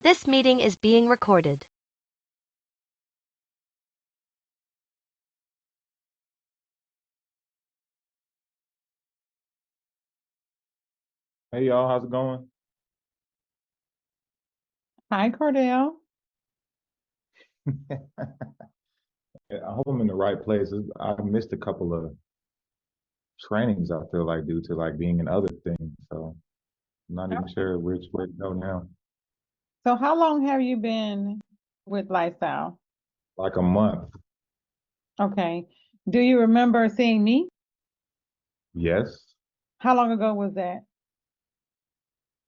This meeting is being recorded. Hey y'all, how's it going? Hi, Cordell. Yeah, I hope I'm in the right places. I missed a couple of trainings I feel like due to like being in other things. So I'm not even Okay. sure which way to go now. So how long have you been with Lifestyle? Like a month. Okay. Do you remember seeing me? Yes. How long ago was that?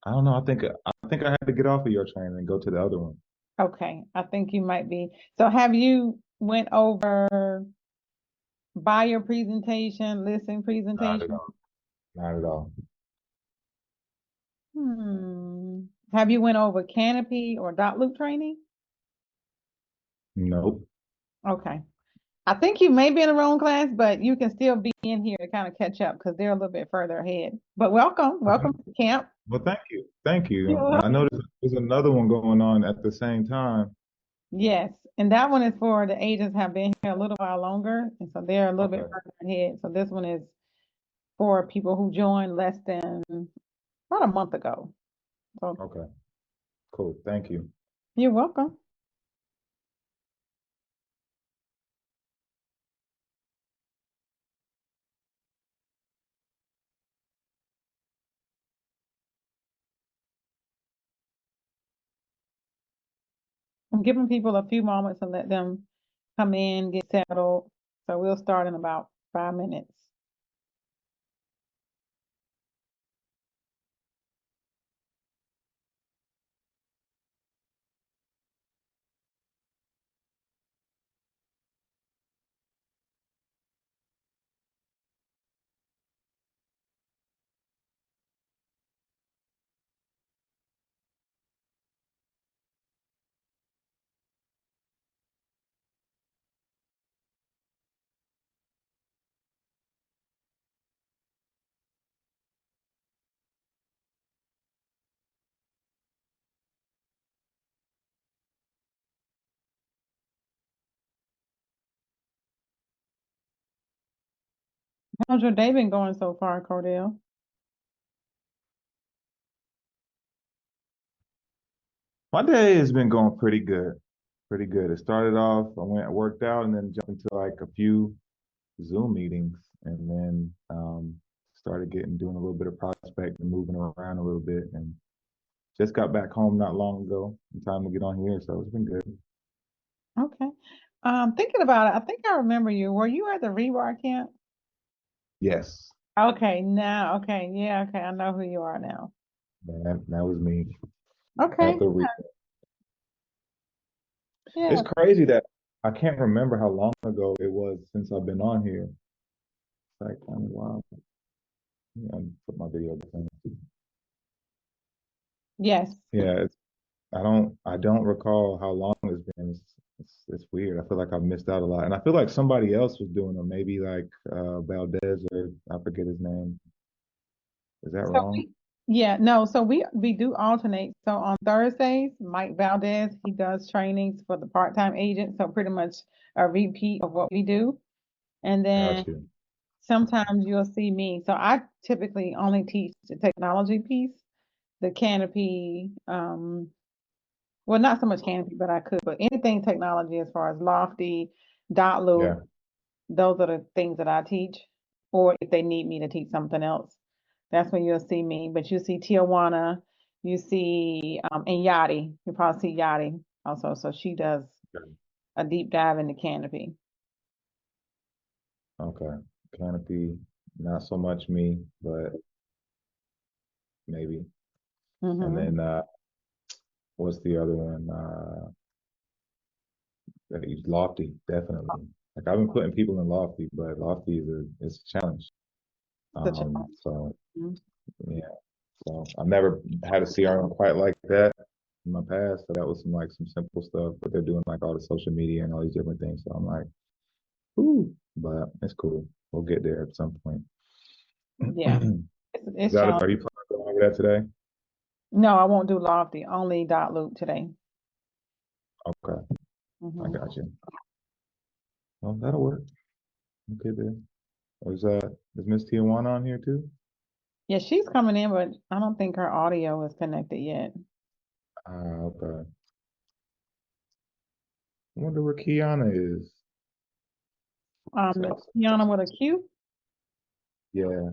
I don't know. I think I had to get off of your training and go to the other one. Okay. I think you might be. So have you went over buyer presentation, listing Not at presentation? all. Not at all. Have you went over canopy or dot loop training? Nope. Okay. I think you may be in the wrong class, but you can still be in here to kind of catch up because they're a little bit further ahead. But welcome, Okay. welcome to camp. Well, thank you. Thank you. You're And I noticed there's another one going on at the same time. Yes, and that one is for the agents have been here a little while longer, and so they're a little bit Okay. further ahead. So this one is for people who joined less than about a month ago. So Okay. Cool. Thank you. you're welcome. I'm giving people a few moments to let them come in, get settled. So we'll start in about 5 minutes. How's your day been going so far, Cordell? My day has been going pretty good. Pretty good. It started off, I went and worked out and then jumped into like a few Zoom meetings and then started doing a little bit of prospect and moving around a little bit and just got back home not long ago. Time to get on here, so it's been good. Okay. Thinking about it, I think I remember you. Were you at the rebar camp? Yes, Okay, now, okay, yeah, okay, I know who you are now. that was me at Okay, the re yeah. It's crazy that I can't remember how long ago it was since I've been on here. It's like kind of wild. Yeah, I put my video down. Yes. Yeah, I don't recall how long it's been. It's weird. I feel like I've missed out a lot. And I feel like somebody else was doing them, maybe like Valdez or I forget his name. Is that So wrong? yeah, no, so we do alternate. So on Thursdays, Mike Valdez, he does trainings for the part-time agent, so pretty much a repeat of what we do. And then Got you. sometimes you'll see me. So I typically only teach the technology piece, the canopy, well, not so much canopy, but I could, but anything technology as far as Lofty, dot loop, Yeah. those are the things that I teach. Or if they need me to teach something else, that's when you'll see me. But you see Tijuana, you see, and Yachty. You probably see Yachty also. So she does Okay. a deep dive into canopy. Okay. Canopy, not so much me, but maybe. And Hmm. then what's the other one? Lofty, definitely. Like I've been putting people in Lofty, but Lofty is a challenge. The challenge. So Mhm. yeah. So I've never had a CRM quite like that in my past. So that was some simple stuff, but they're doing like all the social media and all these different things. So I'm like, ooh, but it's cool. We'll get there at some point. Yeah, it's challenging. Are you planning on going over that today? No, I won't do Lofty, only dot loop today. Okay, I Hmm. got you. Well, that'll work. Okay then. Is Miss Tijuana on here too? Yeah, she's coming in, but I don't think her audio is connected yet. Okay. I wonder where Kiana is. So, It's Kiana with a Q. yeah.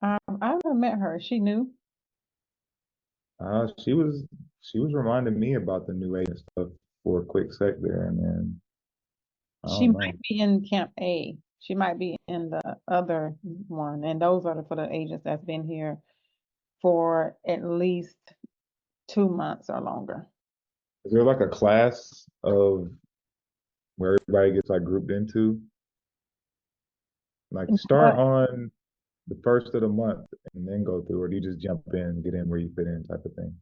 I haven't met her. Is she new? She was reminding me about the new agent stuff for a quick sec there, and then I She don't might know. be in Camp A. She might be in the other one, and those are for the agents that's been here for at least 2 months or longer. Is there like a class of where everybody gets like grouped into? Like start But on the first of the month and then go through, or do you just jump in, get in where you fit in type of thing?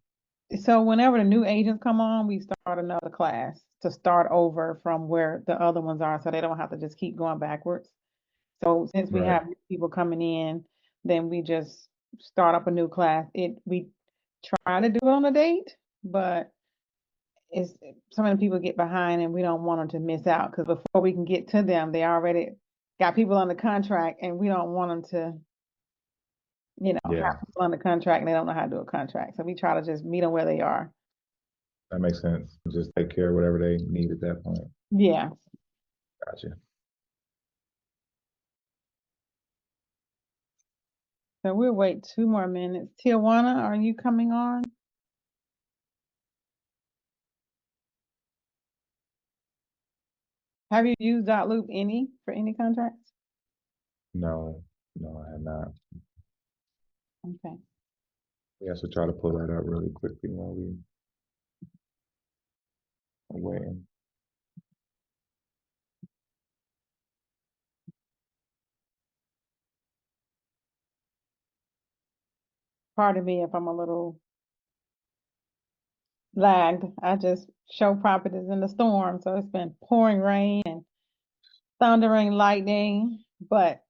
so whenever the new agents come on, we start another class to start over from where the other ones are, so they don't have to just keep going backwards. So since we Right. have new people coming in, then we just start up a new class. We try to do it on a date, but it's so many people get behind and we don't want them to miss out because before we can get to them, they already got people under contract and we don't want them to, Yeah, have people under contract and they don't know how to do a contract. So we try to just meet them where they are. that makes sense. Just take care of whatever they need at that point. Yeah. Gotcha. So we'll wait 2 more minutes. Tijuana, are you coming on? Have you used .loop any for any contracts? No, no, I have not. Okay. We have to try to pull that up really quickly while we are waiting. Pardon me if I'm a little lagged. I just show properties in the storm, so it's been pouring rain and thundering lightning, but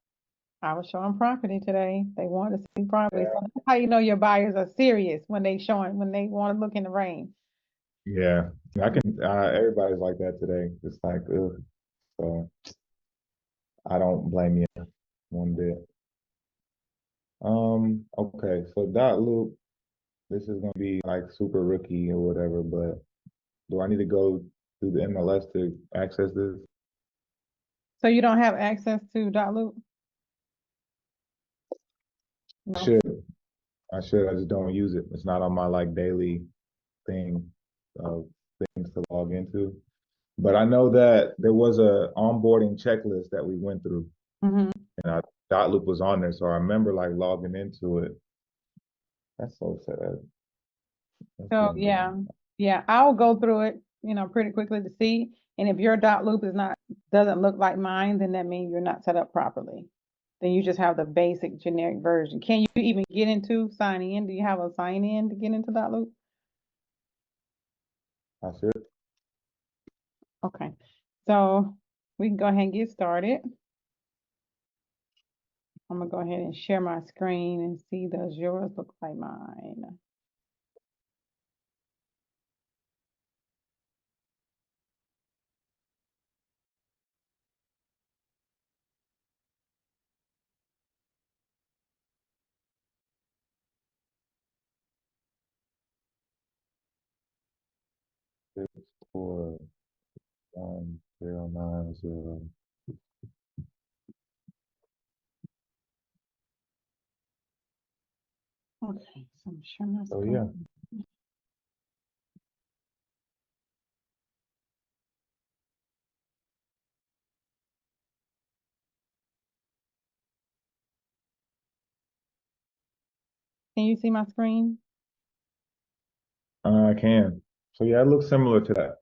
I was showing property today. They wanted to see property. So that's how you know your buyers are serious when when they want to look in the rain. Yeah, I can. Everybody's like that today. It's like, ugh. So I don't blame you one bit. Okay, so dot loop. This is gonna be like super rookie or whatever, but do I need to go through the MLS to access this? So you don't have access to .loop? I No. should. I should. I just don't use it. It's not on my like daily thing of things to log into. But I know that there was a onboarding checklist that we went through, Hmm. and dot loop was on there, so I remember like logging into it. That's so sad. Let's So get into yeah, it. yeah, I'll go through it, pretty quickly to see. And if your .loop doesn't look like mine, then that means you're not set up properly. Then you just have the basic generic version. Can you even get into signing in? Do you have a sign in to get into .loop? I should. Okay, so we can go ahead and get started. I'm gonna go ahead and share my screen and see, does yours look like mine? Six, 4, 1, 0, 9, 0. Okay, so I'm sharing my So yeah, screen. Can you see my screen? I can. So yeah, it looks similar to that.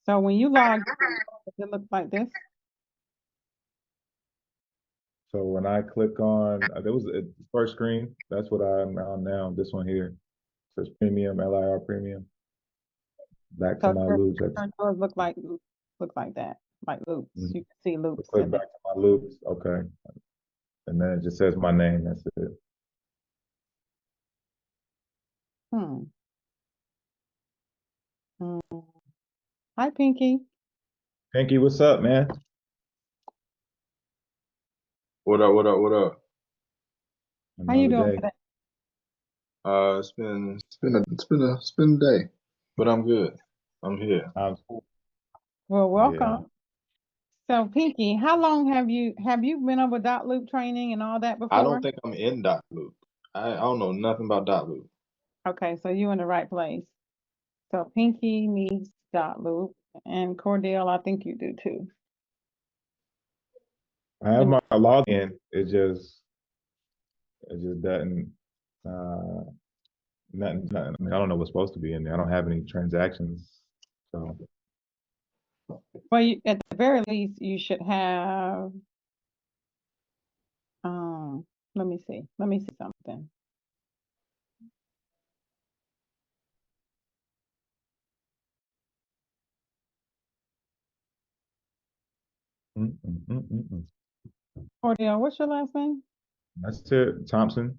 So when you log in, it looks like this. So when I click on, there was a first screen. That's what I'm on now. This one here says premium, LIR premium. Back to So my your loops. That's yours look like that, like loops. mhm. You can see So loops click in back there. to my loops. Okay. And then it just says my name. That's it. Hmm. Mm. Hi, Pinky. Pinky, what's up, man? What up? What up? What up? How you Another doing day. today? It's been a day, but I'm good. I'm here. Um, Well, yeah. welcome. So, Pinky, how long have you been over dot loop training and all that I before? don't think I'm in dot loop. I don't know nothing about dot loop. Okay, so you in the right place. So Pinky needs dot loop, and Cordell, I think you do too. I Let have me. my login. It just doesn't uh nothing. I mean, I don't know what's supposed to be in there. I don't have any transactions. So Well, at the very least, you should have. Um, let me see. Let me see something. mm. Cordell, what's your last name? That's it. Thompson.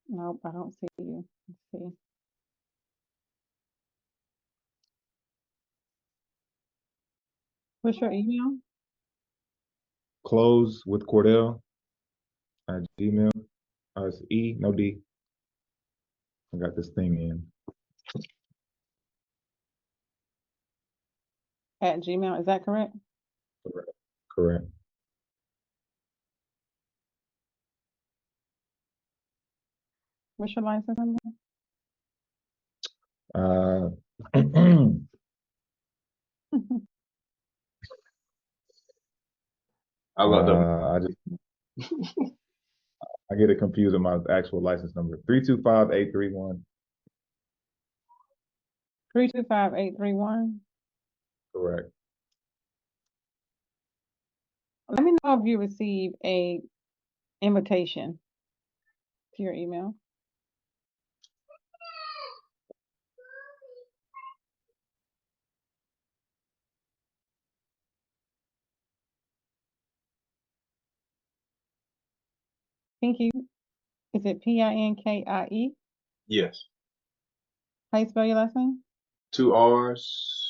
Nope, I don't see you. Let's see. What's your email? Close with Cordell at Gmail. It's E, no D. I got this thing in. At Gmail. Is that correct? Correct. Correct. What's your license number? Uh, I looked up. I get it confused with my actual license number. 325-831. 325-831. Correct. Let me know if you receive a invitation to your email. Pinky, is it Pinkie? Yes. How you spell your last name? Two R's.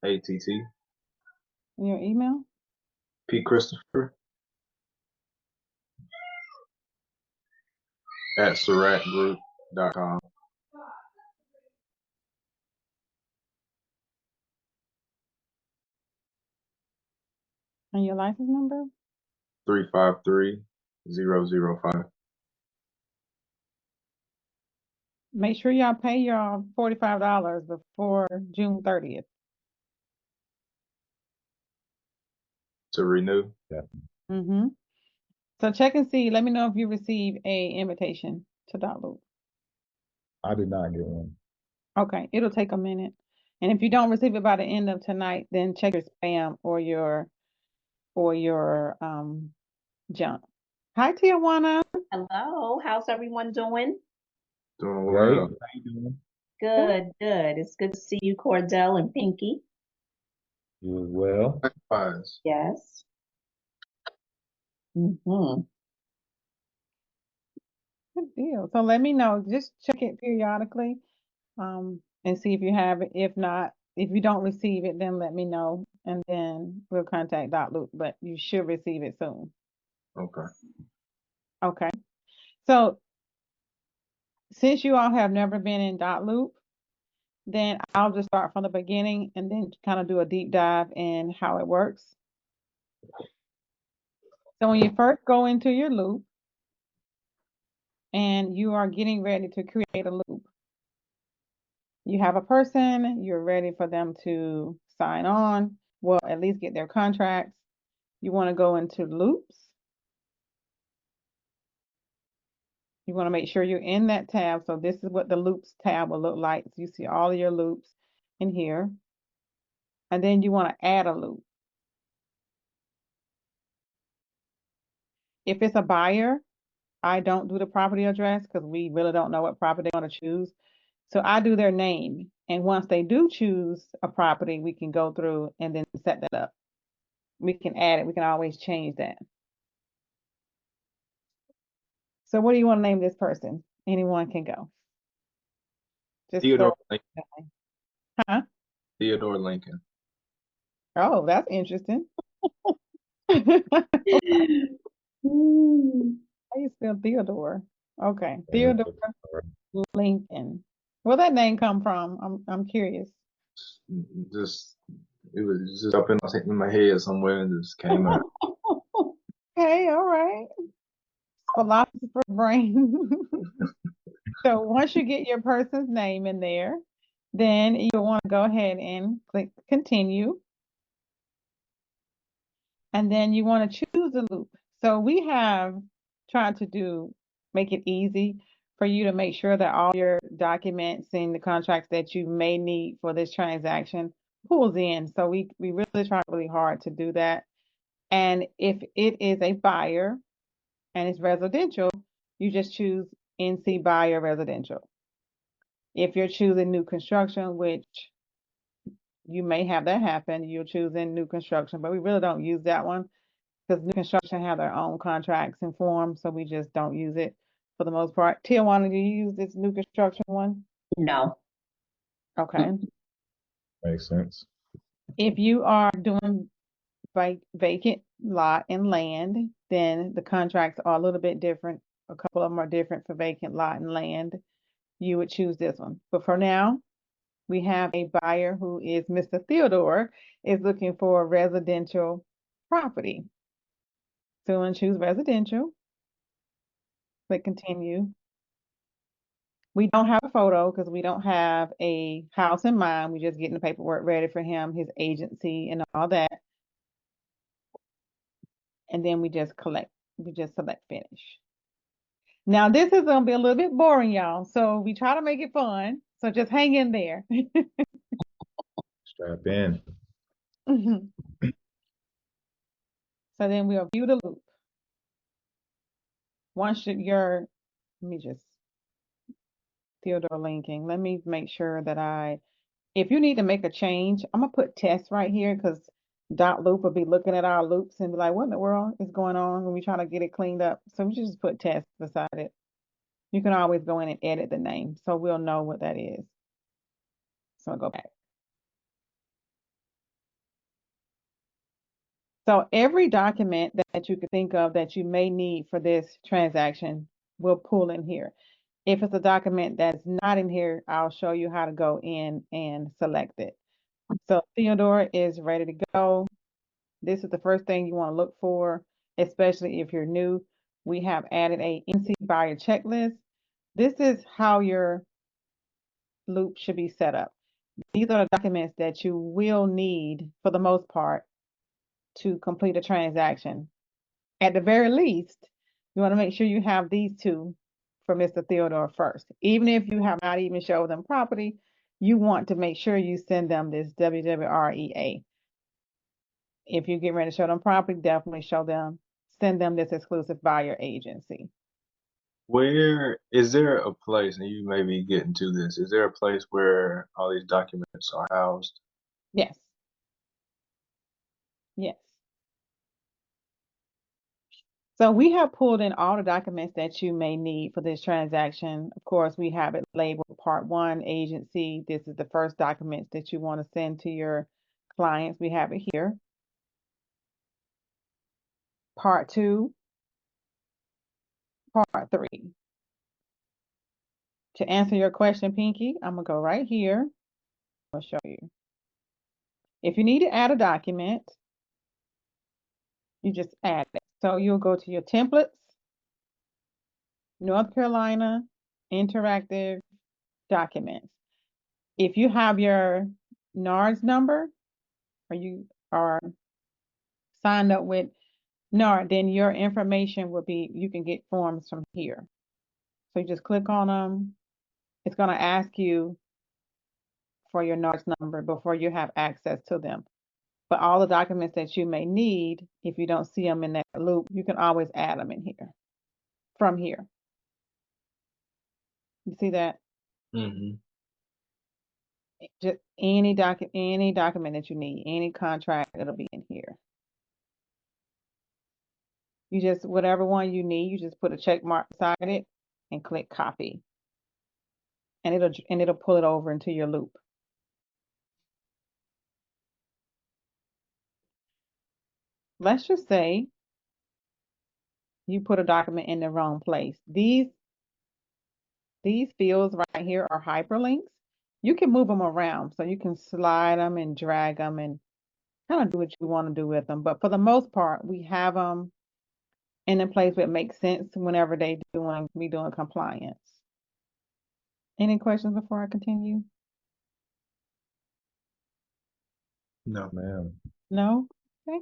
ATT. And your email? P Christopher at SuratGroup.com. And your license number? 353-005. Make sure y'all pay your $45 before June 30th. To renew. Yeah. Mm-hmm. So check and see. Let me know if you receive a invitation to download. I did not get one. Okay, it'll take a minute. And if you don't receive it by the end of tonight, then check your spam or your junk. Hi, Tijuana. Hello, how's everyone doing? Doing Great. well. How you doing? Good. Good, good. It's good to see you, Cordell and Pinky. You as well. Likewise. Yes. Mm-hmm. Good deal. So let me know. Just check it periodically, and see if you have it. If not, if you don't receive it, then let me know, and then we'll contact Luke. But you should receive it soon. Okay. Okay. So since you all have never been in Loop, then I'll just start from the beginning and then kind of do a deep dive in how it works. So when you first go into your loop and you are getting ready to create a loop, you have a person, you're ready for them to sign on, well, at least get their contracts. You want to go into loops. You want to make sure you're in that tab. So this is what the loops tab will look like. So you see all of your loops in here. And then you want to add a loop. If it's a buyer, I don't do the property address because we really don't know what property they want to choose. So I do their name. And once they do choose a property, we can go through and then set that up. We can add it. We can always change that. So what do you want to name this person? Anyone can go. Just Theodore throw Lincoln. it away. Huh? Theodore Lincoln. Oh, that's interesting. How Hmm. you spell Theodore? Okay, Yeah, Theodore Lincoln. Where that name come from? I'm curious. Just it was just up in my head somewhere and just came out. Okay, all right. Philosopher brain. So once you get your person's name in there, then you'll want to go ahead and click continue. And then you want to choose a loop. So we have tried to make it easy for you to make sure that all your documents and the contracts that you may need for this transaction pulls in. So we really try really hard to do that. And if it is a buyer and it's residential, you just choose NC buyer residential. If you're choosing new construction, which you may have that happen, you're choosing new construction, but we really don't use that one because new construction have their own contracts and forms, so we just don't use it for the most part. Tijuana, do you use this new construction one? No. Okay. makes sense. If you are doing vacant lot and land, then the contracts are a little bit different. A couple of them are different for vacant lot and land. You would choose this one. But for now, we have a buyer who is Mr. Theodore is looking for a residential property. So I'm going to choose residential. Click continue. We don't have a photo because we don't have a house in mind. We're just getting the paperwork ready for him, his agency, and all that. And then we just select finish. Now this is gonna be a little bit boring, y'all. So we try to make it fun. So just hang in there. Strap in. So then we'll view the loop. Once let me just Theodore Lincoln. Let me make sure that if you need to make a change, I'm gonna put test right here because dot loop will be looking at our loops and be like, what in the world is going on when we try to get it cleaned up? So we just put test beside it. You can always go in and edit the name so we'll know what that is. So I'll go back. So every document that you could think of that you may need for this transaction will pull in here. If it's a document that's not in here, I'll show you how to go in and select it. So Theodore is ready to go. This is the first thing you want to look for, especially if you're new. We have added a NC buyer checklist. This is how your loop should be set up. These are the documents that you will need for the most part to complete a transaction. At the very least, you want to make sure you have these two for Mr. Theodore first. Even if you have not even showed them property, you want to make sure you send them this WWREA. If you get ready to show them property, definitely send them this exclusive buyer agency. Where is there a place, and you may be getting to this, is there a place where all these documents are housed? Yes. Yes. So we have pulled in all the documents that you may need for this transaction. Of course, we have it labeled Part 1, agency. This is the first documents that you want to send to your clients. We have it here. Part 2, Part 3. To answer your question, Pinky, I'm going to go right here. I'll show you. If you need to add a document, you just add it. So you'll go to your templates, North Carolina, interactive documents. If you have your NARS number or you are signed up with NAR, then your information will be, you can get forms from here. So you just click on them. It's going to ask you for your NARS number before you have access to them. But all the documents that you may need, if you don't see them in that loop, you can always add them in here, from here. You see that? Mm-hmm. Just any document that you need, any contract, it'll be in here. You just, whatever one you need, you just put a check mark beside it and click copy. and it'll pull it over into your loop. Let's just say you put a document in the wrong place. These fields right here are hyperlinks. You can move them around, so you can slide them and drag them and kind of do what you want to do with them. But for the most part, we have them in a place where it makes sense whenever we doing compliance. Any questions before I continue? No. Ma'am. No? Okay.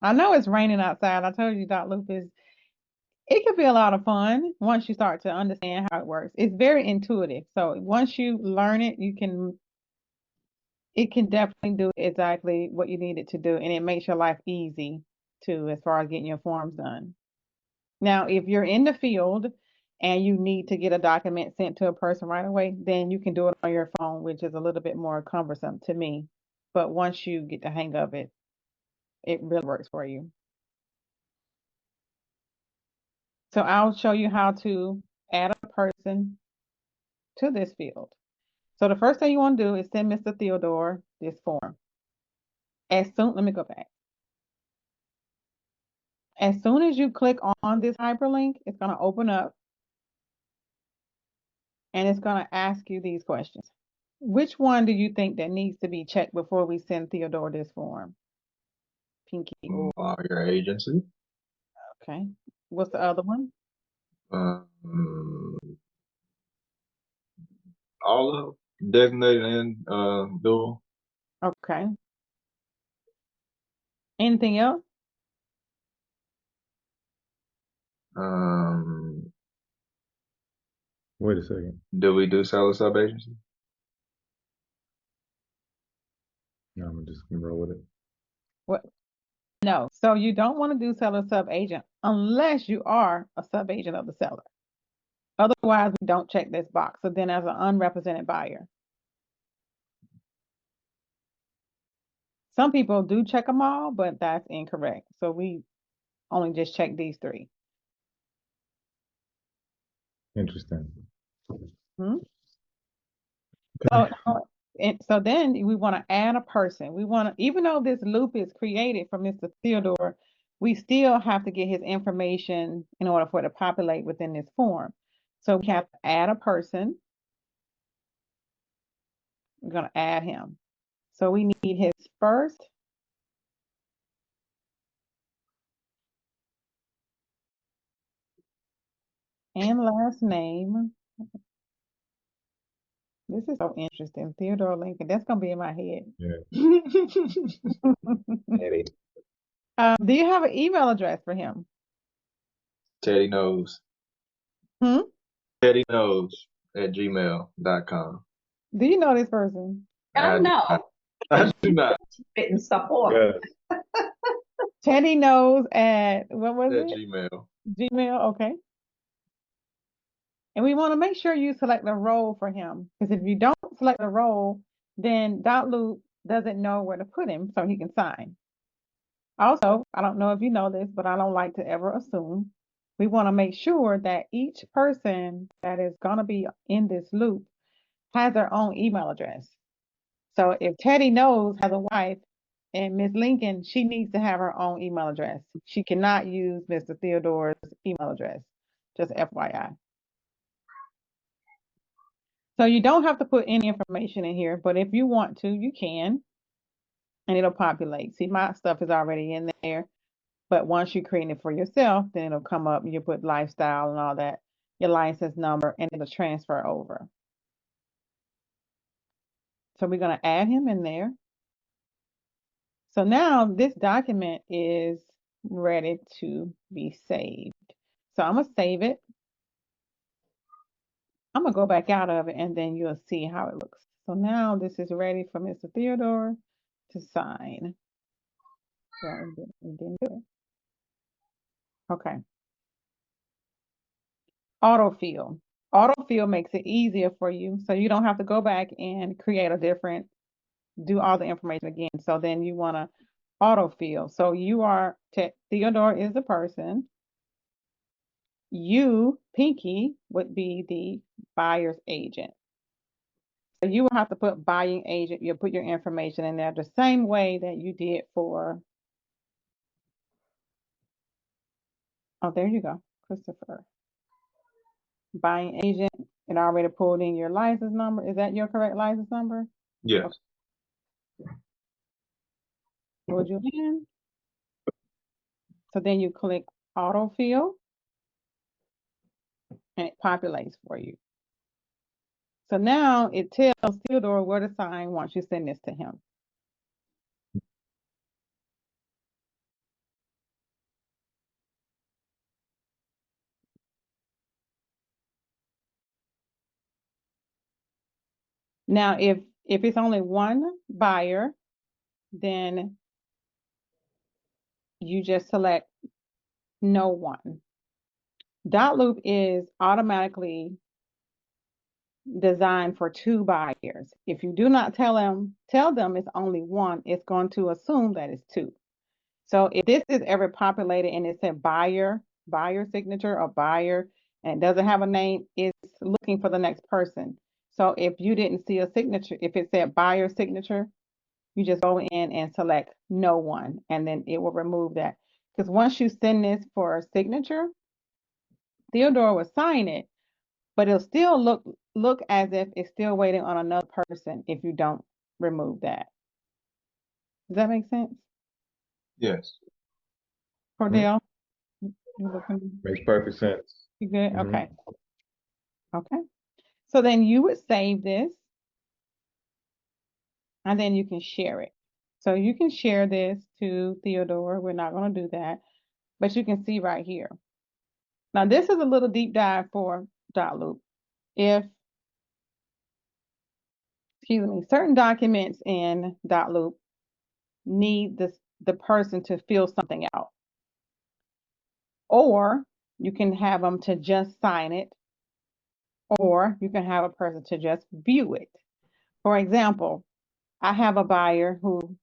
I know it's raining outside. I told you, Dr. Lupus, it can be a lot of fun once you start to understand how it works. It's very intuitive. So once you learn it, it can definitely do exactly what you need it to do. And it makes your life easy too, as far as getting your forms done. Now, if you're in the field and you need to get a document sent to a person right away, then you can do it on your phone, which is a little bit more cumbersome to me. But once you get the hang of it, it really works for you. So I'll show you how to add a person to this field. So the first thing you want to do is send Mr. Theodore this form. Let me go back. As soon as you click on this hyperlink, it's going to open up and it's going to ask you these questions. Which one do you think that needs to be checked before we send Theodore this form? Pinky or Your agency. okay. What's the other one? All of designated and dual. Okay. Anything else? Wait a second. Do we do seller sub agency? No, I'm just gonna roll with it. What? No. So you don't want to do seller sub agent unless you are a sub agent of the seller. Otherwise, we don't check this box. So then as an unrepresented buyer. Some people do check them all, but that's incorrect. So we only just check these three. Interesting. Hmm? So then we want to add a person. We want to, even though this loop is created for Mr. Theodore, we still have to get his information in order for it to populate within this form. So we have to add a person. We're going to add him. So we need his first and last name. This is so interesting. Theodore Lincoln. That's going to be in my head. Yeah. Eddie. Do you have an email address for him? Teddy knows. Hmm? Teddy knows at gmail.com. Do you know this person? I know. I do not. Fitting stuff off. Yeah. Teddy knows at, what was At it? Gmail. Gmail, okay. And we want to make sure you select a role for him. Because if you don't select a role, then Loop doesn't know where to put him so he can sign. Also, I don't know if you know this, but I don't like to ever assume. We want to make sure that each person that is going to be in this loop has their own email address. So if Teddy knows has a wife and Miss Lincoln, she needs to have her own email address. She cannot use Mr. Theodore's email address. Just FYI. So you don't have to put any information in here, but if you want to, you can, and it'll populate. See, my stuff is already in there, but once you create it for yourself, then it'll come up, you put lifestyle and all that, your license number, and it'll transfer over. So we're going to add him in there. So now this document is ready to be saved. So I'm going to save it. I'm going to go back out of it and then you'll see how it looks. So now this is ready for Mr. Theodore to sign. Well, it didn't do it. Okay. Autofill. Autofill makes it easier for you. So you don't have to go back and create do all the information again. So then you want to autofill. So you are, Theodore is the person. You, Pinky would be the buyer's agent. So you will have to put buying agent, you'll put your information in there the same way that you did for, oh, there you go, Christopher. Buying agent, it already pulled in your license number. Is that your correct license number? Yes. Pulled you in. So then you click autofill and it populates for you. So now it tells Theodore where to sign once you send this to him. Now, if it's only one buyer, then you just select no one. Dot loop is automatically designed for 2 buyers. If you do not tell them it's only one, it's going to assume that it's 2. So if this is ever populated and it said buyer signature or buyer, and it doesn't have a name, it's looking for the next person. So if you didn't see a signature, if it said buyer signature, you just go in and select no one, and then it will remove that. Because once you send this for a signature, Theodore will sign it, but it'll still look as if it's still waiting on another person if you don't remove that. Does that make sense? Yes. Cordell, you looking? Makes perfect sense. You good? Mhm. Okay. Okay. So then you would save this and then you can share it. So you can share this to Theodore. We're not going to do that, but you can see right here. Now this is a little deep dive for dot loop. If, excuse me, certain documents in dot loop need the person to fill something out, or you can have them to just sign it, or you can have a person to just view it. For example, I have a buyer who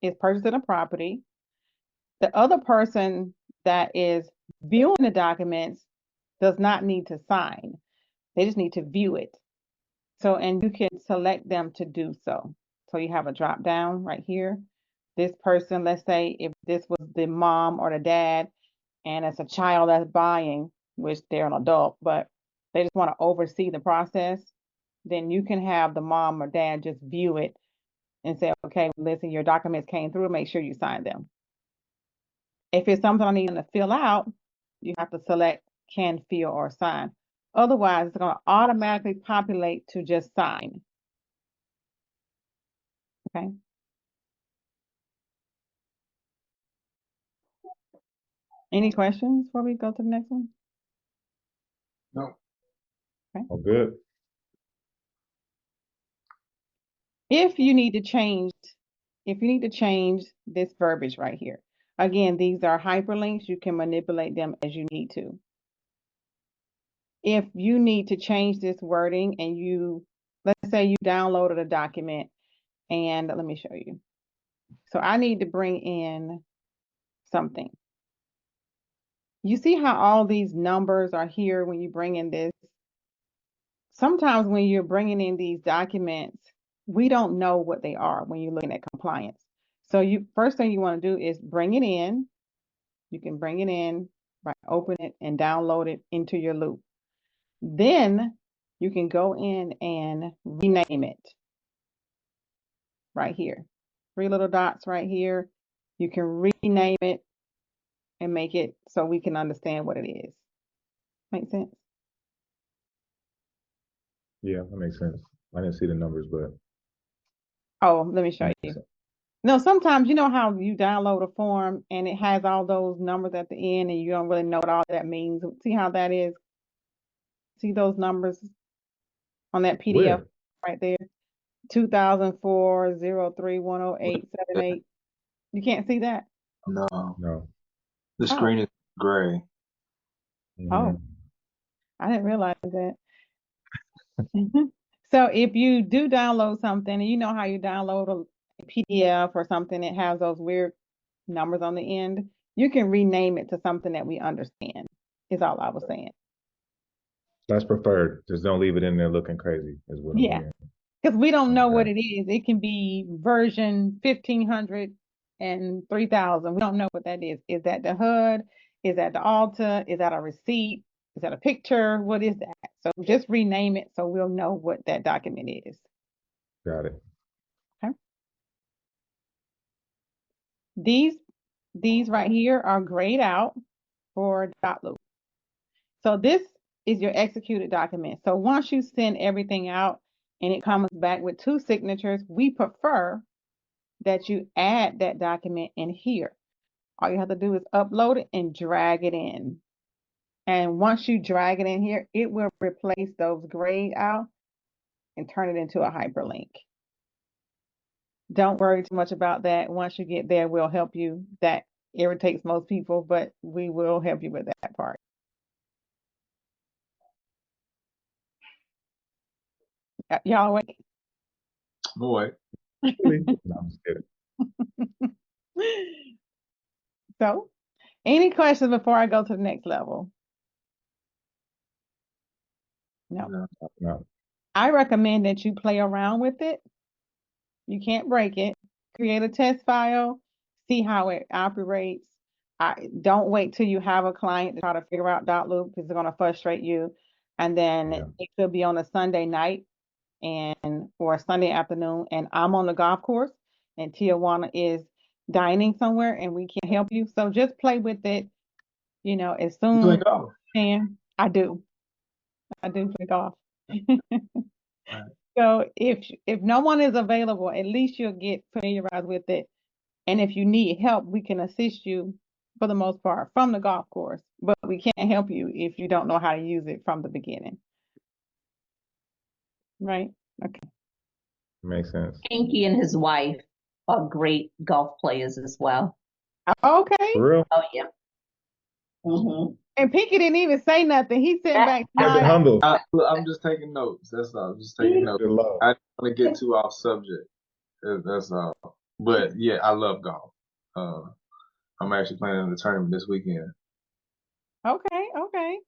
is purchasing a property. The other person that is viewing the documents does not need to sign. They just need to view it. So, and you can select them to do so. So you have a drop down right here. This person, let's say if this was the mom or the dad, and it's a child that's buying, which they're an adult, but they just want to oversee the process, then you can have the mom or dad just view it and say, okay, listen, your documents came through, make sure you sign them. If it's something I need them to fill out, you have to select can fill or sign. Otherwise, it's going to automatically populate to just sign. Okay. Any questions before we go to the next one? No. Oh, good. If you need to change this verbiage right here, again, these are hyperlinks. You can manipulate them as you need to. If you need to change this wording and let's say you downloaded a document, and let me show you. So I need to bring in something. You see how all these numbers are here when you bring in this? Sometimes when you're bringing in these documents, we don't know what they are when you're looking at compliance. So first thing you want to do is bring it in. You can bring it in, right, open it and download it into your loop. Then you can go in and rename it right here. 3 little dots right here. You can rename it and make it so we can understand what it is. Make sense? Yeah, that makes sense. I didn't see the numbers, but Oh, let me show makes you. sense. No, sometimes you know how you download a form and it has all those numbers at the end and you don't really know what all that means. See how that is? See those numbers on that PDF Where? right there? 2004 03 You can't see that? No. No. The Oh, screen is gray. oh, Mhm. I didn't realize that. So if you do download something and you know how you download a PDF or something, it has those weird numbers on the end, you can rename it to something that we understand, is all I was saying. That's preferred. Just don't leave it in there looking crazy, is what I'm Yeah, hearing. because we don't know what Okay, it is. It can be version 1500 and 3000. We don't know what that is. Is that the HUD? Is that the altar? Is that a receipt? Is that a picture? What is that? So just rename it so we'll know what that document is. got it. Okay. These right here are grayed out for dot loop. So this is your executed document. So once you send everything out and it comes back with 2 signatures, we prefer that you add that document in here. All you have to do is upload it and drag it in. And once you drag it in here, it will replace those grayed out and turn it into a hyperlink. Don't worry too much about that. Once you get there, we'll help you. That irritates most people, but we will help you with that part. Y'all wait. Boy, Really? No, I'm just kidding. So, any questions before I go to the next level? No. no. No. I recommend that you play around with it. You can't break it. Create a test file, see how it operates. Don't wait till you have a client to try to figure out dot loop because it's going to frustrate you. And then Yeah. it could be on a Sunday night or a Sunday afternoon, and I'm on the golf course, and Tijuana is dining somewhere, and we can't help you. So just play with it, as You soon play as golf. you can. I do play golf. Right. So if no one is available, at least you'll get familiarized with it. And if you need help, we can assist you for the most part from the golf course, but we can't help you if you don't know how to use it from the beginning. Right? Okay. Makes sense. Pinky and his wife are great golf players as well. Okay. For real? Oh yeah. Mm-hmm. And Pinky didn't even say nothing. He sitting back Kept it smiling. humble. Look, I'm just taking notes. That's all. I'm just taking notes. Good love. I don't want to get too off subject. That's all. But yeah, I love golf. I'm actually playing in the tournament this weekend. Okay, okay.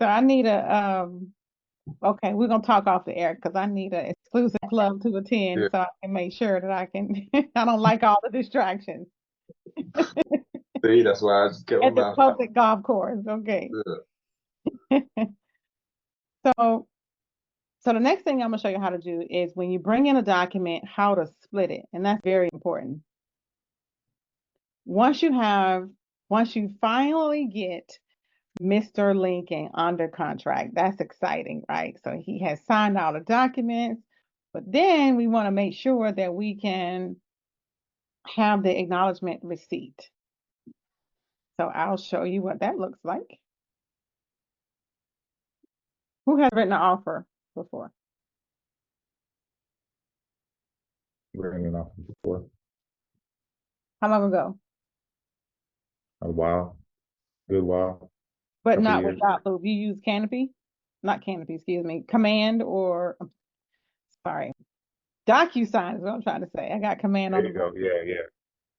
So I need okay, we're gonna talk off the air because I need an exclusive club to attend Yeah. so I can make sure that I can I don't like all the distractions See, that's why I just kept my at the mouth shut. public golf course. Okay. Yeah. So So the next thing I'm gonna show you how to do is when you bring in a document, how to split it. And that's very important. Once you finally get Mr. Lincoln under contract, that's exciting, right? So he has signed all the documents, but then we want to make sure that we can have the acknowledgement receipt. So I'll show you what that looks like. Who has written an offer before? We're in an office before How long ago? a while, good while, But couple not with years. Dotloop. You use Canopy? Not Canopy, excuse me. Command or sorry. DocuSign is what I'm trying to say. I got command There on the you go. brain. Yeah,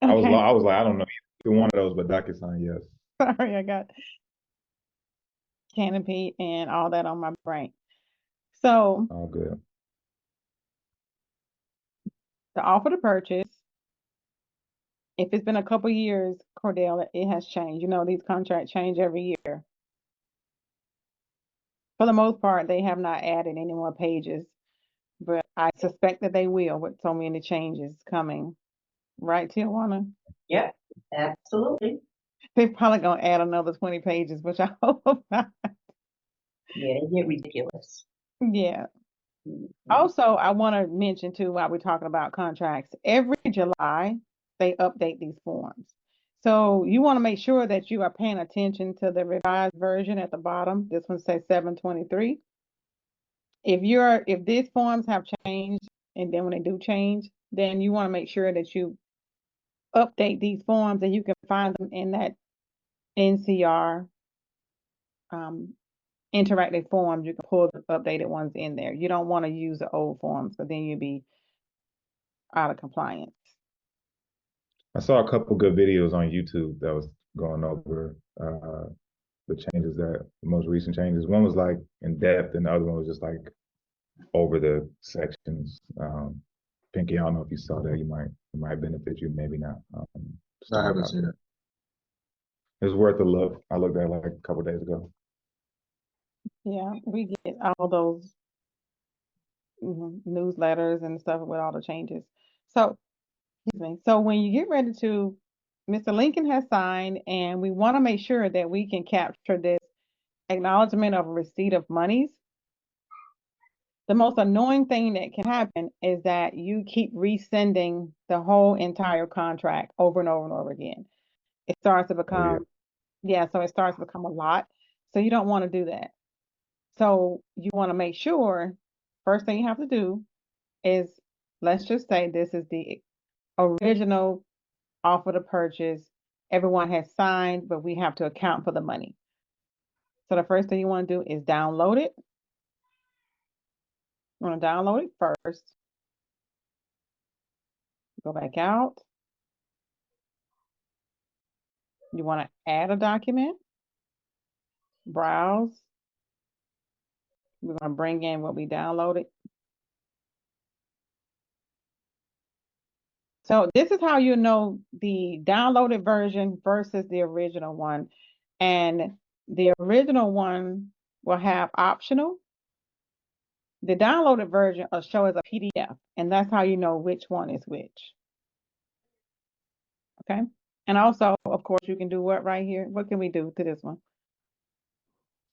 yeah. Okay. I was like, I don't know either one of those, but DocuSign, yes. Sorry, I got Canopy and all that on my brain. So All good. the offer to purchase, if it's been a couple years, Cordell, it has changed. These contracts change every year. For the most part, they have not added any more pages, but I suspect that they will with so many changes coming. Right, Tijuana? Yep, absolutely. They're probably gonna add another 20 pages, which I hope not. Yeah, they get ridiculous. Yeah. Mhm. Also, I want to mention too, while we're talking about contracts, every July they update these forms. So you want to make sure that you are paying attention to the revised version at the bottom. This one says 723. If these forms have changed, and then when they do change, then you want to make sure that you update these forms, and you can find them in that NCR interactive forms. You can pull the updated ones in there. You don't want to use the old forms, because then you'll be out of compliance. I saw a couple good videos on YouTube that was going over the changes the most recent changes. One was like in depth, and the other one was just like over the sections. Pinky, I don't know if you saw that. It might benefit you, maybe not. I Started haven't out seen there. it. It's worth a look. I looked at it like a couple days ago. Yeah, we get all those newsletters and stuff with all the changes. So, excuse me. So when you get ready to, Mr. Lincoln has signed, and we want to make sure that we can capture this acknowledgement of receipt of monies. The most annoying thing that can happen is that you keep resending the whole entire contract over and over and over again. It starts to Oh become, so it starts to become a lot. So you don't want to do that. So you want to make sure, first thing you have to do is, let's just say this is the original offer to purchase. Everyone has signed, but we have to account for the money. So the first thing you want to do is download it. You want to download it first. Go back out. You want to add a document. Browse. We're going to bring in what we downloaded. So this is how you know the downloaded version versus the original one. And the original one will have optional. The downloaded version will show as a PDF, and that's how you know which one is which. Okay. And also, of course, you can do what right here? What can we do to this one?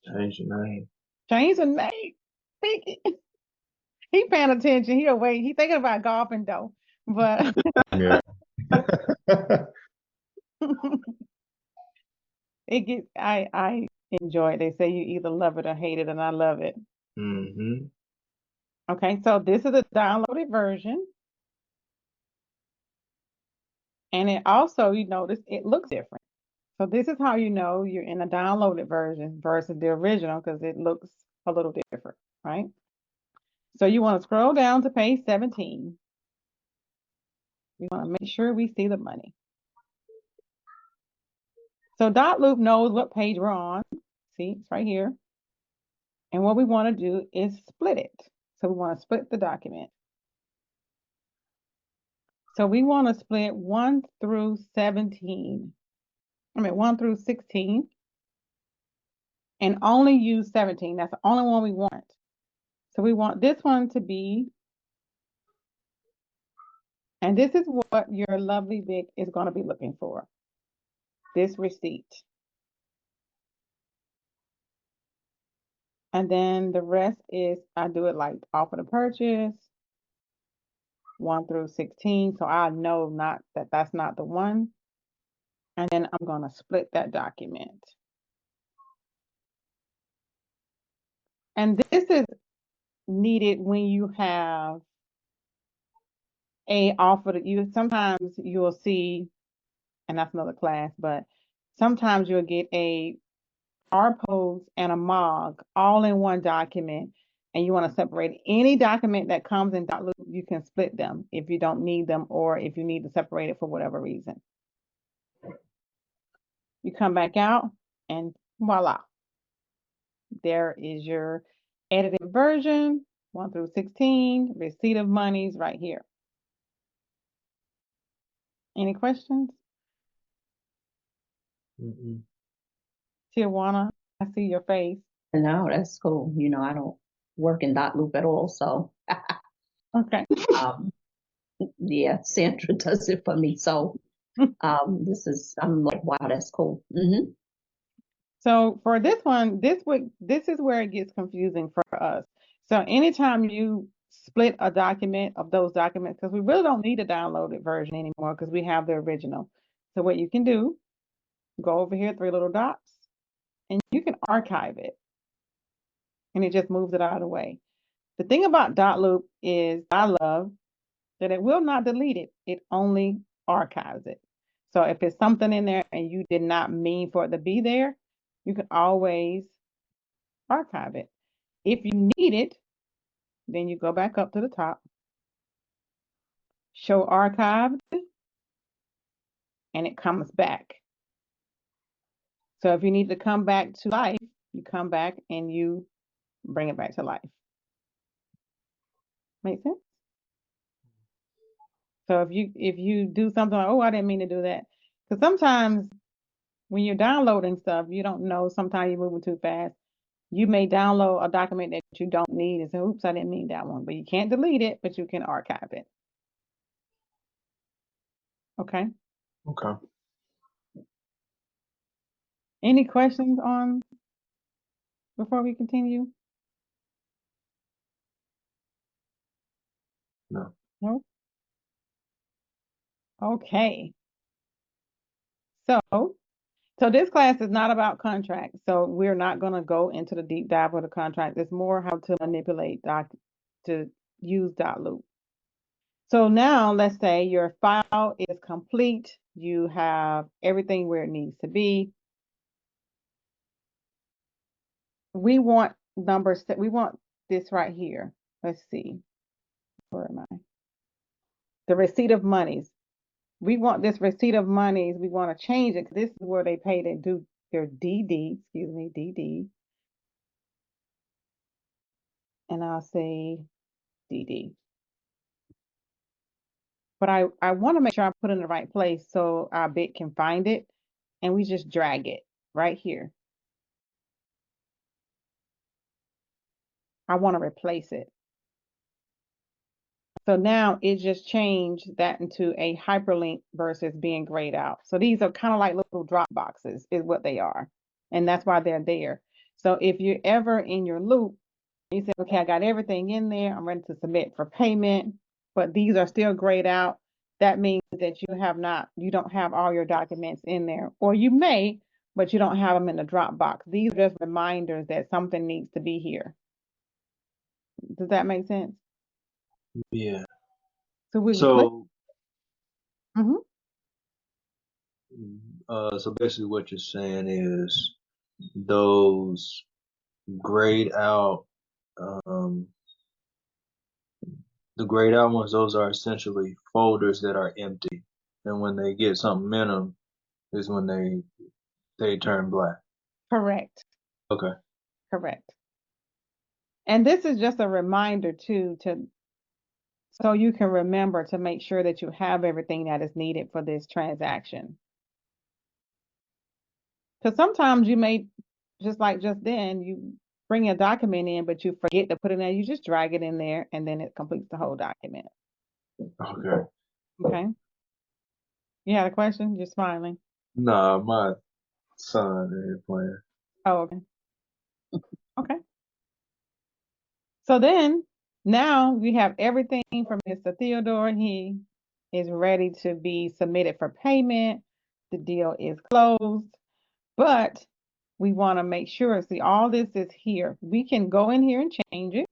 Change the name. Change the name. He paying attention. He awake. He thinking about golfing though. But Yeah. it gets I enjoy it. They say you either love it or hate it, and I love it. Mm-hmm. Okay, so this is the downloaded version. And it also, you notice, it looks different. So this is how you know you're in a downloaded version versus the original, because it looks a little different, right? So you want to scroll down to page 17. We want to make sure we see the money. So dot loop knows what page we're on. See, it's right here. And what we want to do is split it. So we want to split the document. So we want to split 1 through 17. 1 through 16. And only use 17. That's the only one we want. So we want this one to be, and this is what your lovely Vic is going to be looking for. This receipt. And then the rest is, I do it like offer to purchase, 1 through 16. So I know not that that's not the one. And then I'm going to split that document. And this is needed when you have a offer that you, sometimes you'll see, and that's another class, but sometimes you'll get a RPOs and a MOG all in one document, and you want to separate any document that comes in .loop, you can split them if you don't need them or if you need to separate it for whatever reason. You come back out and voila. There is your edited version, 1 through 16, receipt of monies right here. Any questions? Mm-mm. Tijuana, I see your face. No, that's cool. You know, I don't work in dot loop at all, so Okay. yeah, Sandra does it for me. So I'm like, wow, that's cool. Mm-hmm. So for this one, this is where it gets confusing for us. So anytime you split a document of those documents, because we really don't need a downloaded version anymore because we have the original. So what you can do, go over here, 3 little dots, and you can archive it. And it just moves it out of the way. The thing about dot loop is I love that it will not delete it. It only archives it. So if it's something in there and you did not mean for it to be there, you can always archive it. If you need it, then you go back up to the top, show archived, and it comes back. So if you need to come back to life, you come back and you bring it back to life. Make sense? So if you do something like, oh, I didn't mean to do that. Because sometimes when you're downloading stuff, you don't know, sometimes you're moving too fast. You may download a document that you don't need and say, oops, I didn't mean that one. But you can't delete it, but you can archive it. Okay. Okay. Any questions on before we continue? No. No? Okay. So this class is not about contracts. So we're not going to go into the deep dive of the contract. It's more how to manipulate to use .loop. So now let's say your file is complete. You have everything where it needs to be. We want numbers that we want this right here. Let's see. Where am I? The receipt of monies. We want this receipt of monies. We want to change it. This is where they pay to do their DD, DD. And I'll say DD. But I want to make sure I put it in the right place so our bit can find it. And we just drag it right here. I want to replace it. So now it just changed that into a hyperlink versus being grayed out. So these are kind of like little drop boxes is what they are. And that's why they're there. So if you're ever in your loop, you say, okay, I got everything in there. I'm ready to submit for payment, but these are still grayed out. That means that you don't have all your documents in there, or you may, but you don't have them in the Dropbox. These are just reminders that something needs to be here. Does that make sense? Yeah. So we So, Mhm. so basically what you're saying is those grayed out, um, the grayed out ones, those are essentially folders that are empty. And when they get something in them is when they turn black. Correct. Okay. Correct. And this is just a reminder too, so you can remember to make sure that you have everything that is needed for this transaction. Because sometimes you may, just then, you bring a document in, but you forget to put it in there. You just drag it in there, and then it completes the whole document. Okay. Okay. You had a question? You're smiling. Nah, my son ain't playing. Oh, okay. Okay. So then, now we have everything from Mr. Theodore. He is ready to be submitted for payment. The deal is closed, but we want to make sure, see, all this is here. We can go in here and change it.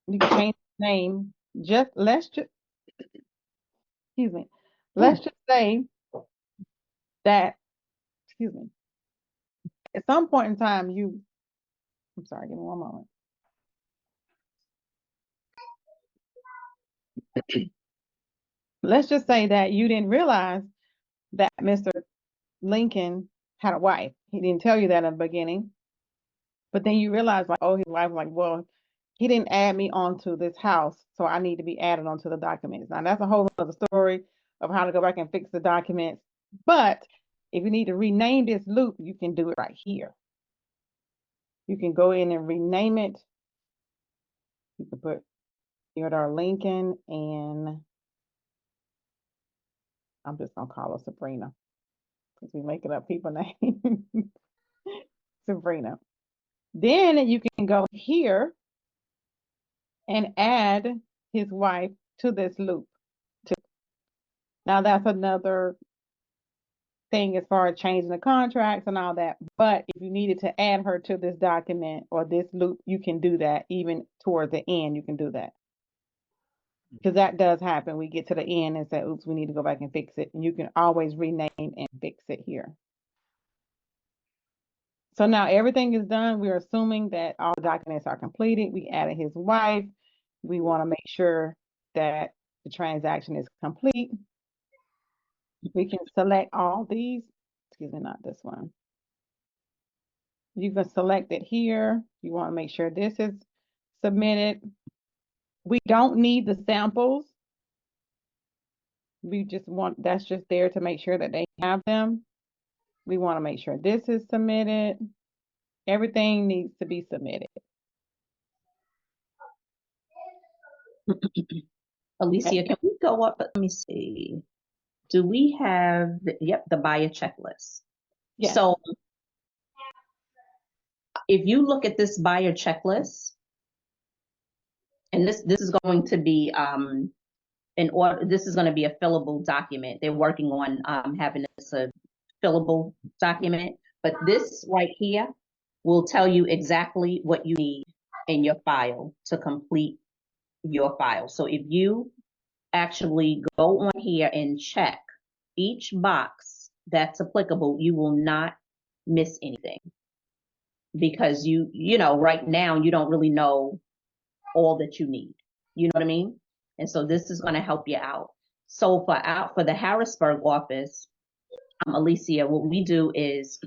You can change the name. Excuse me. Let's just say that, excuse me, at some point in time, I'm sorry, give me one moment. Let's just say that you didn't realize that Mr. Lincoln had a wife. He didn't tell you that in the beginning, but then you realize, like, oh, his wife was like, well, he didn't add me onto this house, so I need to be added onto the documents. Now, that's a whole other story of how to go back and fix the documents. But if you need to rename this loop, you can do it right here. You can go in and rename it. You can put Theodore Lincoln, and I'm just gonna call her Sabrina because we making up people names. Sabrina. Then you can go here and add his wife to this loop. Now that's another thing as far as changing the contracts and all that. But if you needed to add her to this document or this loop, you can do that. Even toward the end, you can do that. Because that does happen. We get to the end and say, oops, we need to go back and fix it. And you can always rename and fix it here. So now everything is done. We're assuming that all documents are completed. We added his wife. We want to make sure that the transaction is complete. We can select all these. excuse me, not this one. You can select it here. You want to make sure this is submitted. We don't need the samples. We just want, that's just there to make sure that they have them. We want to make sure this is submitted. Everything needs to be submitted. Alicia, can we go up? Let me see. Do we have, yep, the buyer checklist. Yes. So if you look at this buyer checklist, and this is going to be this is going to be a fillable document. They're working on having this a fillable document, but this right here will tell you exactly what you need in your file to complete your file. So if you actually go on here and check each box that's applicable, you will not miss anything, because you know right now you don't really know all that you need. You know what I mean? And so this is going to help you out. So for the Harrisburg office, Alicia, what we do is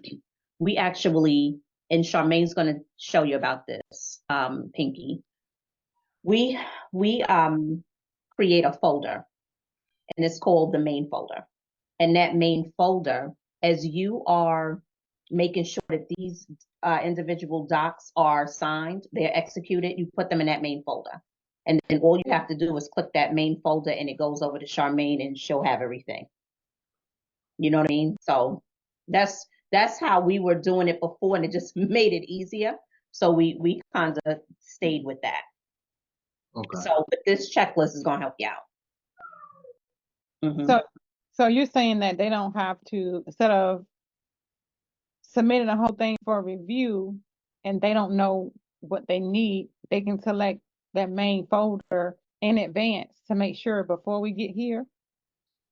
we actually, and Charmaine's going to show you about this, Pinky. We create a folder, and it's called the main folder. And that main folder, as you are making sure that these individual docs are signed, they're executed, you put them in that main folder. And then all you have to do is click that main folder and it goes over to Charmaine and she'll have everything. You know what I mean? So that's how we were doing it before, and it just made it easier. So we kind of stayed with that. Okay. So but this checklist is going to help you out. So you're saying that they don't have to, instead of submitting the whole thing for review and they don't know what they need, they can select that main folder in advance to make sure before we get here?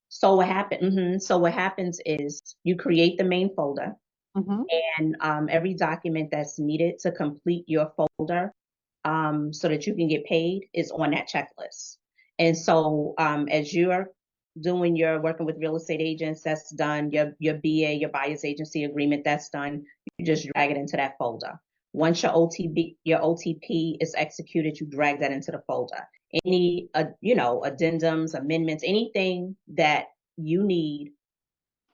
So what happened? So what happens is you create the main folder, and every document that's needed to complete your folder, so that you can get paid, is on that checklist. And so as you're doing your working with real estate agents, that's done. Your BA, your buyer's agency agreement, that's done. You just drag it into that folder. Once your OTP is executed, you drag that into the folder. Any addendums, amendments, anything that you need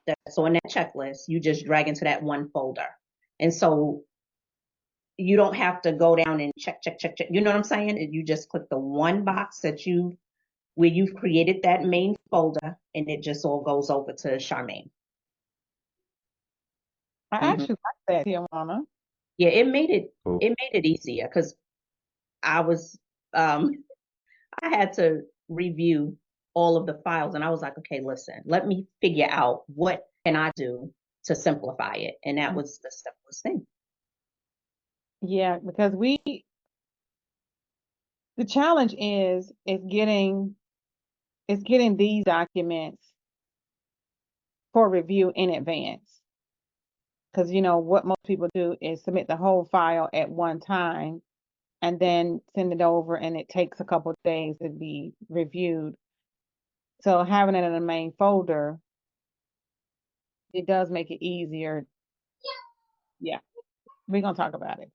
that's on that checklist, you just drag into that one folder. And so you don't have to go down and check. You know what I'm saying? You just click the one box where you've created that main folder, and it just all goes over to Charmaine. I actually like that, Tijuana. Yeah, it made it easier, because I was I had to review all of the files, and I was like, okay, listen, let me figure out what can I do to simplify it, and that was the simplest thing. Yeah, because the challenge is getting these documents for review in advance. Because what most people do is submit the whole file at one time and then send it over, and it takes a couple of days to be reviewed. So having it in a main folder, it does make it easier. Yeah, we're gonna talk about it.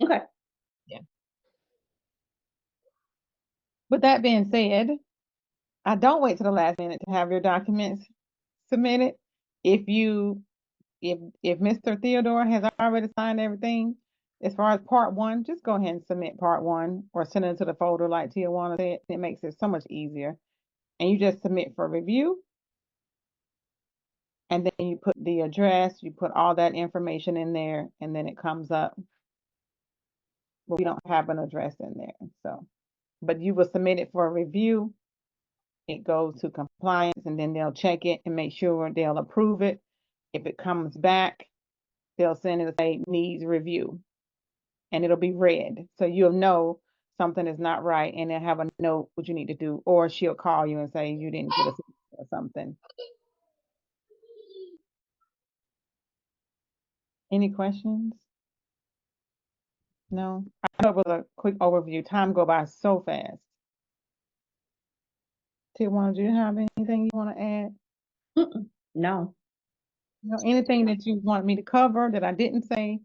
Okay. Yeah. With that being said, I don't wait to the last minute to have your documents submitted. If Mr. Theodore has already signed everything, as far as part one, just go ahead and submit part one or send it to the folder like Tijuana said. It makes it so much easier. And you just submit for review. And then you put the address, you put all that information in there, and then it comes up. But we don't have an address in there. So, but you will submit it for review. It goes to compliance, and then they'll check it and make sure they'll approve it. If it comes back, they'll send it and say needs review, and it'll be red. So you'll know something is not right, and they'll have a note what you need to do, or she'll call you and say you didn't get a or something. Any questions? No? I know it was a quick overview. Time go by so fast. Tijuana, do you have anything you want to add? No. Anything that you want me to cover that I didn't say?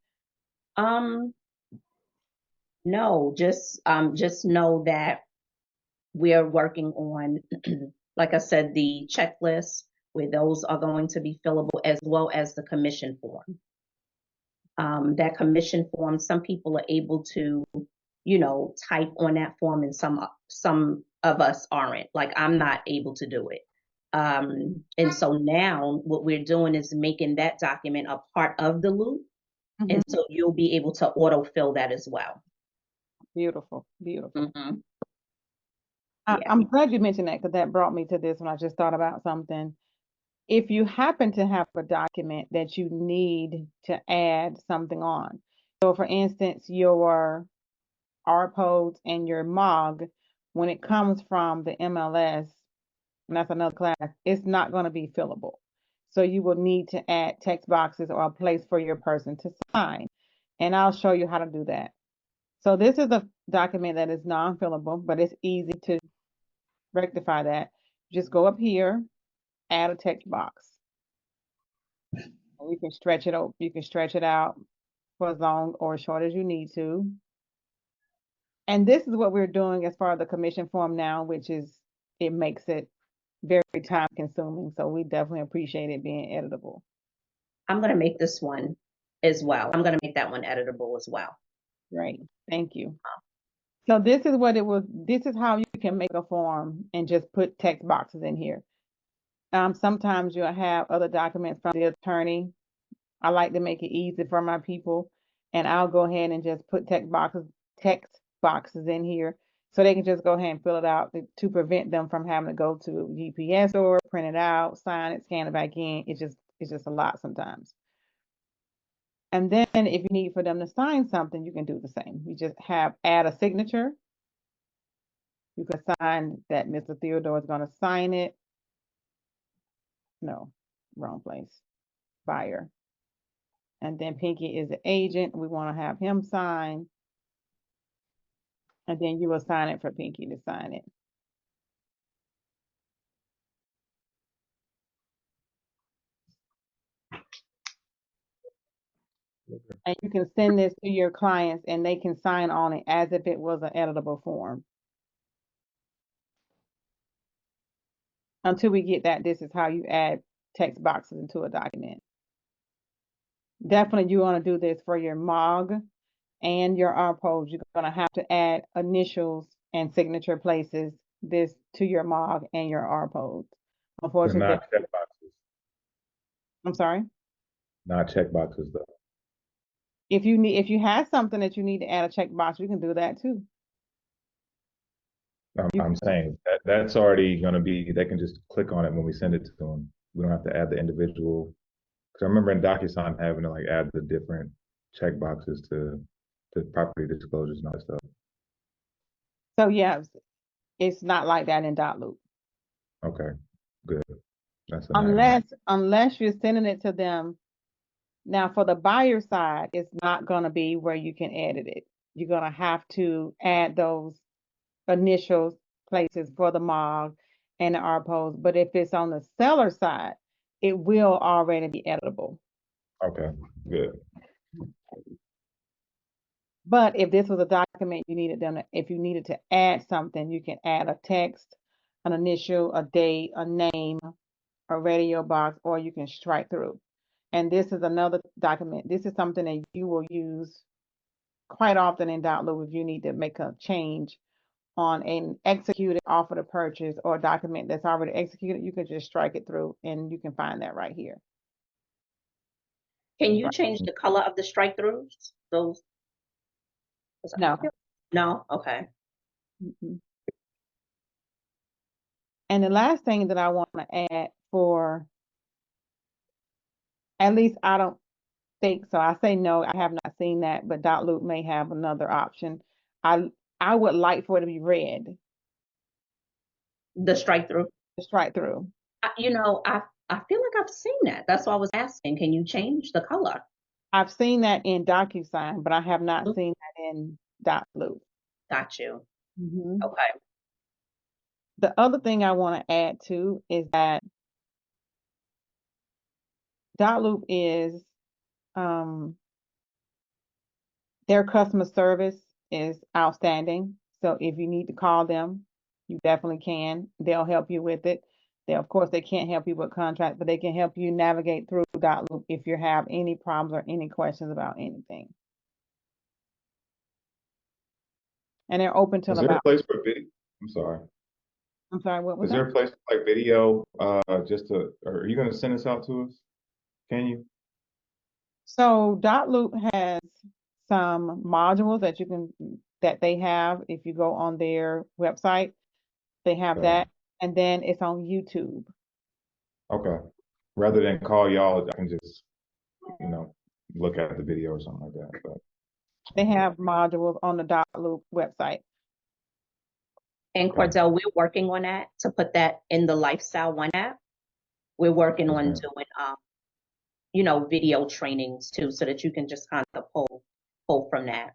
Um, no, just know that we're working on, like I said, the checklist where those are going to be fillable as well as the commission form. That commission form, some people are able to, type on that form, and some of us aren't. Like I'm not able to do it. And so now what we're doing is making that document a part of the loop, and so you'll be able to autofill that as well. Beautiful, beautiful. Yeah. I'm glad you mentioned that because that brought me to this when I just thought about something. If you happen to have a document that you need to add something on, so for instance, your RPOs and your MOG, when it comes from the MLS, and that's another class, it's not going to be fillable. So you will need to add text boxes or a place for your person to sign. And I'll show you how to do that. So this is a document that is non-fillable, but it's easy to rectify that. Just go up here, add a text box. And you can stretch it out. You can stretch it out for as long or as short as you need to. And this is what we're doing as far as the commission form now, which is it makes it very time consuming. So we definitely appreciate it being editable. I'm going to make this one as well. I'm going to make that one editable as well. Great. Thank you. So this is what it was. This is how you can make a form and just put text boxes in here. Sometimes you'll have other documents from the attorney. I like to make it easy for my people, and I'll go ahead and just put text boxes in here so they can just go ahead and fill it out to prevent them from having to go to GPS or print it out, sign it, scan it back in. It's just a lot sometimes. And then if you need for them to sign something, you can do the same. You just add a signature. You can sign that Mr. Theodore is going to sign it. No, wrong place. Buyer. And then Pinky is the agent. We want to have him sign. And then you will sign it for Pinky to sign it. And you can send this to your clients and they can sign on it as if it was an editable form. Until we get that, this is how you add text boxes into a document. Definitely you want to do this for your MOG and your RPOs. You're going to have to add initials and signature places this to your MOG and your RPOs. But Unfortunately, not check boxes. I'm sorry. Not check boxes though. If you have something that you need to add a checkbox, you can do that too. I'm saying that's already going to be, they can just click on it when we send it to them. We don't have to add the individual. Because I remember in DocuSign having to like add the different check boxes to property disclosures and all that stuff. So yeah, it's not like that in Dotloop. Okay, good. That's Unless you're sending it to them. Now for the buyer side, it's not going to be where you can edit it. You're going to have to add those initials places for the MOG and the RPOs. But if it's on the seller side, it will already be editable. Okay, good. But if this was a document you needed them to, if you needed to add something, you can add a text, an initial, a date, a name, a radio box, or you can strike through. And this is another document. This is something that you will use quite often in Dotloop if you need to make a change on an executed offer to purchase or a document that's already executed. You can just strike it through and you can find that right here. Can you change the color of the strike throughs? Those? No. No? Okay. And the last thing that I want to add for, at least I don't think so. I say no, I have not seen that, but Dotloop may have another option. I would like for it to be red. The strike through? The strike through. I feel like I've seen that. That's why I was asking, can you change the color? I've seen that in DocuSign, but I have not seen that in Dotloop. Got you. Okay. The other thing I want to add too is that Dotloop is their customer service is outstanding. So if you need to call them, you definitely can. They'll help you with it. Of course, they can't help you with contract, but they can help you navigate through Dotloop if you have any problems or any questions about anything. And they're open till Is there a about, place for video? I'm sorry. I'm sorry, what was Is there that? a place for like video, just to, or are you gonna send this out to us? Can you? So Dotloop has some modules that they have. If you go on their website, they have Okay. that, and then it's on YouTube. Okay. Rather than call y'all, I can just, you know, look at the video or something like that. But They have modules on the Dotloop website. And okay. Cordell, we're working on that to put that in the Lifestyle One app. We're working Yes, on ma'am. doing, video trainings too, so that you can just kind of pull from that.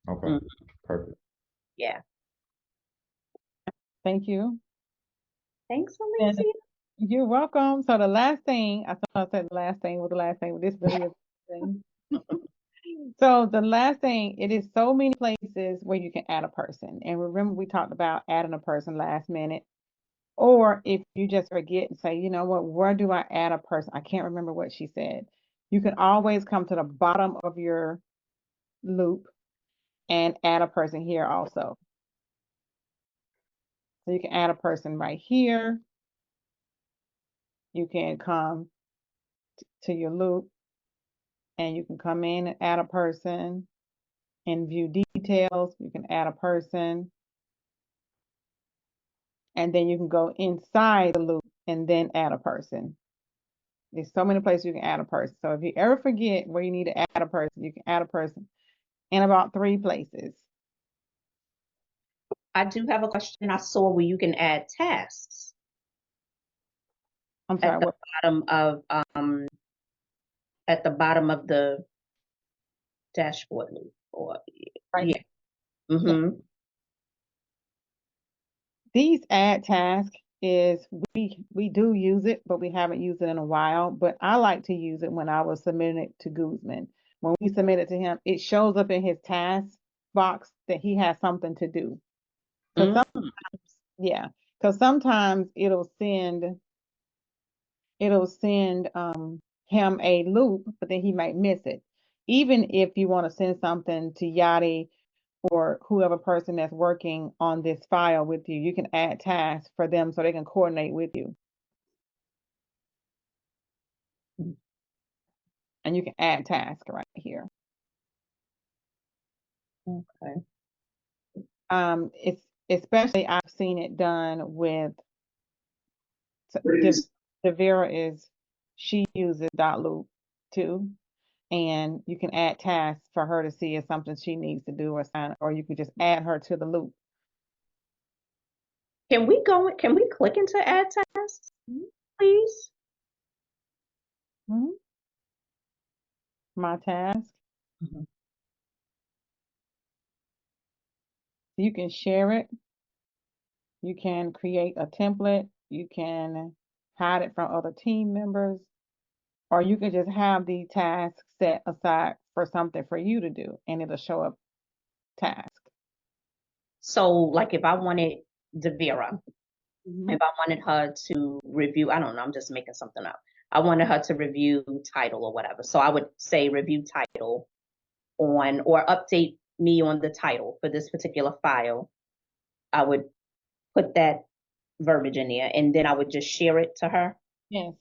Okay. Mm, Perfect. yeah. Thank you. Thanks, And Alicia. you're welcome. So the last thing, I thought I said the last thing was the last thing, but this really is the thing. So the last thing, it is so many places where you can add a person. And remember, we talked about adding a person last minute. Or if you just forget and say, you know what, where do I add a person? I can't remember what she said. You can always come to the bottom of your loop and add a person here also. So you can add a person right here. You can come to your loop and you can come in and add a person and view details. You can add a person. And then you can go inside the loop and then add a person. There's so many places you can add a person. So if you ever forget where you need to add a person, you can add a person in about 3 places. I do have a question. I saw where you can add tasks I'm at sorry, the what? bottom of the dashboard loop. Or Right yeah. here. Yeah. Mm-hmm. These add tasks is we do use it, but we haven't used it in a while. But I like to use it when I was submitting it to Guzman. When we submit it to him, it shows up in his task box that he has something to do. Because yeah, because sometimes it'll send him a loop, but then he might miss it. Even if you want to send something to Yadi or whoever person that's working on this file with you, you can add tasks for them so they can coordinate with you. And you can add tasks right here. Okay. It's especially I've seen it done with Devera she uses Dotloop too. And you can add tasks for her to see if something she needs to do or sign, or you could just add her to the loop. Can we click into add tasks, please? My task. Mhm. You can share it. You can create a template. You can hide it from other team members, or you can just have the task set aside for something for you to do, and it'll show up task. So, like, if I wanted Devera, if I wanted her to review, I don't know, I'm just making something up. I wanted her to review title or whatever. So I would say review title or update me on the title for this particular file. I would put that verbiage in there and then I would just share it to her. Yes,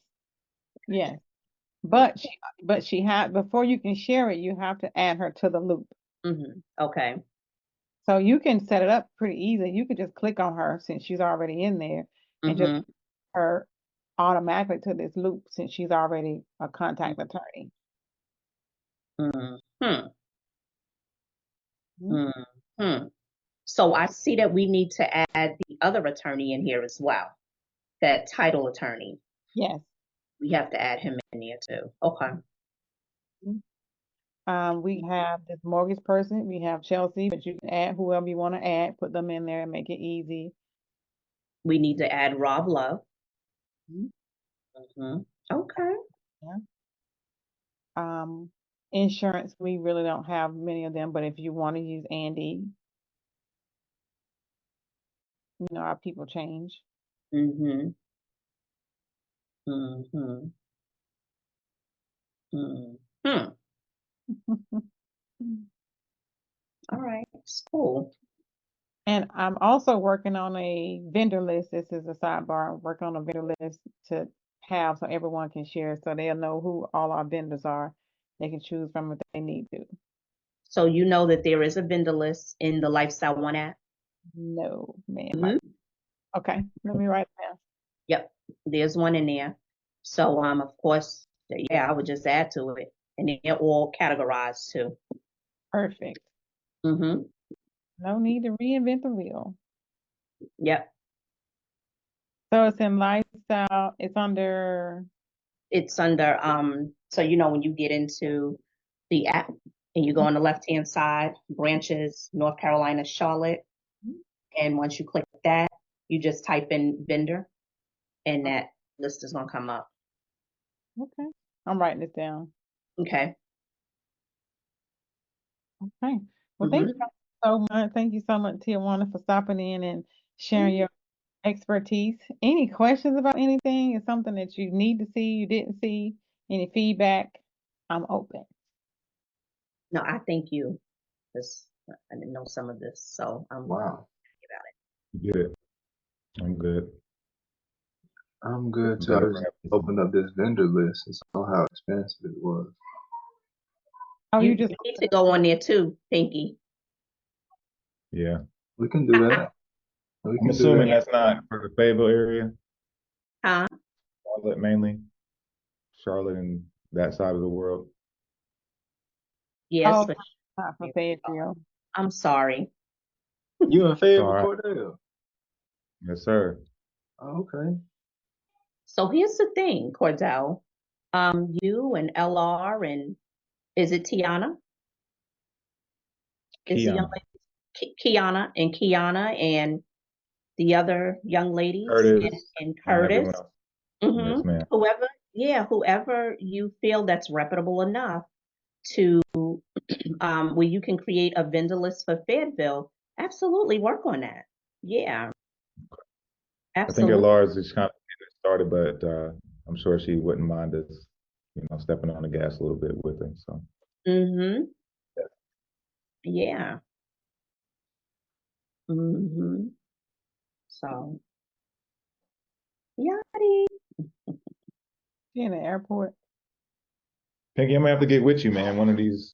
yes. But she had before you can share it, you have to add her to the loop. Okay. So you can set it up pretty easy. You could just click on her since she's already in there and just her automatically to this loop since she's already a contact attorney. So I see that we need to add the other attorney in here as well, that title attorney. Yes. We have to add him in there too. Okay. We have this mortgage person. We have Chelsea, but you can add whoever you want to add, put them in there and make it easy. We need to add Rob Love. Okay. Insurance, we really don't have many of them, but if you want to use Andy, our people change. Mm-hmm. Mm-hmm. Mm-hmm. All right. It's cool. And I'm also working on a vendor list. This is a sidebar. I'm working on a vendor list to have so everyone can share so they'll know who all our vendors are. They can choose from if they need to. So you know that there is a vendor list in the Lifestyle One app? No, man. Mhm. Okay, let me write it down. Yep, there's one in there. So of course, yeah, I would just add to it, and they're all categorized too. Perfect. Mm-hmm. No need to reinvent the wheel. Yep, So it's in lifestyle. It's under. it's under So when you get into the app and you go on the left-hand side, branches, North Carolina, Charlotte, and once you click that, you just type in vendor, and that list is gonna come up. Okay, I'm writing this down. Okay. Okay. Well, thank you so much. Thank you so much, Tijuana, for stopping in and sharing your expertise. Any questions about anything? Is something that you need to see, you didn't see? Any feedback? I'm open. No, I thank you, because I didn't know some of this, so I'm Wow. You get it. I'm good. I'm good too. I Better just wrap. opened up this vendor list and saw how expensive it was. Oh, You, you just you need to go on there too, Pinky. Yeah. We can do that. We I'm can do assuming that. that's not for the Fayetteville area, Huh? Charlotte mainly, Charlotte and that side of the world. Yes, oh, but not for Fayetteville. I'm sorry. You in It's Fayetteville, all right. Cordell? Yes, sir. Oh, okay. So here's the thing, Cordell. You and LR and is it Tiana? Is the young Keon, lady Kiana and the other young ladies Curtis, and and Curtis? everyone else. Mm-hmm. Yes, ma'am. Whoever you feel that's reputable enough to where you can create a vendor list for Fayetteville, absolutely work on that. Yeah, I think absolutely. Lars is kind of getting started, but I'm sure she wouldn't mind us, stepping on the gas a little bit with her. So Mm-hmm. Yeah. Mm-hmm. So, yachty. She in the airport. Pinky, I'm gonna have to get with you, man. One of these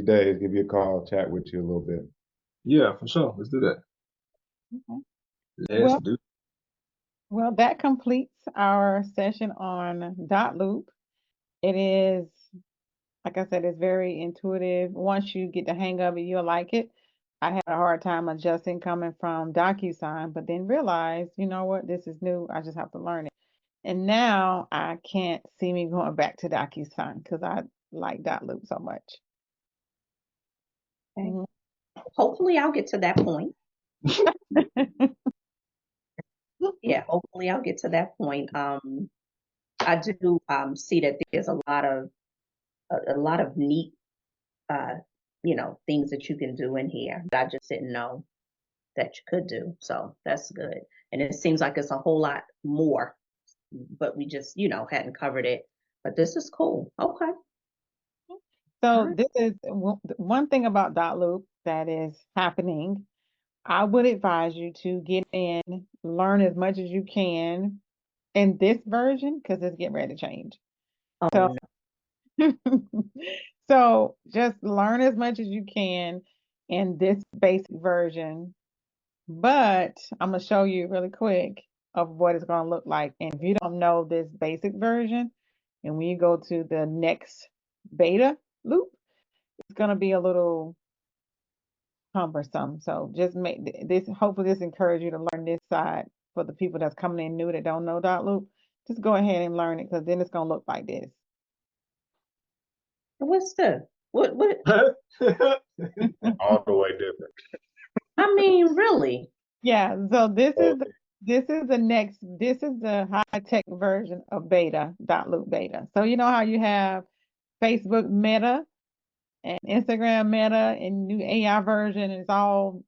days, give you a call, chat with you a little bit. Yeah, for sure. Let's do that. Okay. Let's Well, do. that completes our session on dot loop. It is, like I said, it's very intuitive. Once you get the hang of it, you'll like it. I had a hard time adjusting coming from DocuSign, but then realized, you know what, this is new. I just have to learn it. And now I can't see me going back to DocuSign because I like dot loop so much. Okay. Mhm. Hopefully, I'll get to that point. Yeah, hopefully, I'll get to that point. I do see that there's a lot of neat, uh, things that you can do in here that I just didn't know that you could do. So that's good. And it seems like it's a whole lot more, but we just, hadn't covered it. But this is cool. Okay. All So right. this is one thing about dot loop that is happening. I would advise you to get in, learn as much as you can in this version because it's getting ready to change. Oh, So, no. so just learn as much as you can in this basic version. But I'm gonna show you really quick of what it's gonna look like. And if you don't know this basic version, and when you go to the next beta loop, it's gonna be a little cumbersome. So just make this, hopefully this encourage you to learn this side for the people that's coming in new that don't know dot loop. Just go ahead and learn it because then it's gonna look like this. What's the what? All the way different. I mean, really? Yeah, so this is Oh, This is the high-tech version of beta, dot loop beta. So you know how you have Facebook Meta and Instagram Meta and new AI version, and it's all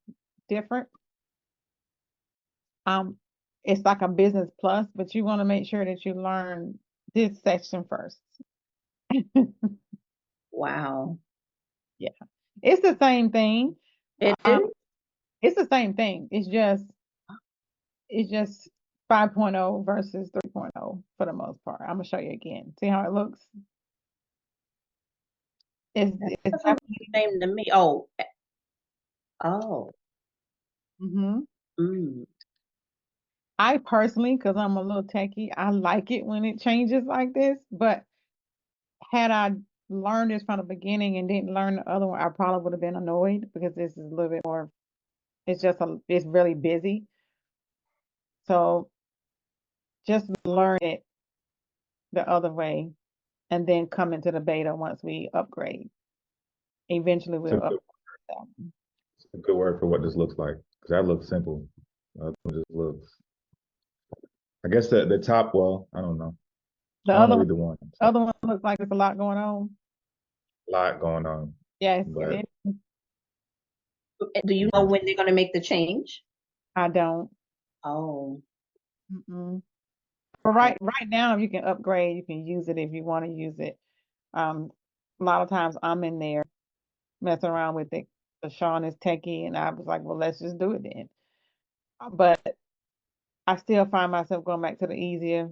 different. It's like a business plus, but you want to make sure that you learn this section first. Wow. Yeah, it's the same thing. It Um, is? it's the same thing. It's just 5.0 versus 3.0 for the most part. I'm gonna show you again. See how it looks? It's Doesn't look the same to me. Oh, oh. mm-hmm. Mm. I personally, because I'm a little techie, I like it when it changes like this. But had I learned this from the beginning and didn't learn the other one, I probably would have been annoyed because this is a little bit more. It's really busy. So just learn it the other way and then come into the beta once we upgrade. Eventually It's a we'll good, upgrade that one. it's a good word for what this looks like. Because that looks simple. The other one just looks. I guess the top. Well, I don't know. The I don't other know one, either one. So, other one looks like there's a lot going on. a lot going on, Yes, but Do you know when they're gonna make the change? I don't. Oh, Mm-mm. But right now, you can upgrade. You can use it if you want to use it. A lot of times I'm in there messing around with it. But Sean is techie, and I was like, well, let's just do it then. But I still find myself going back to the easier,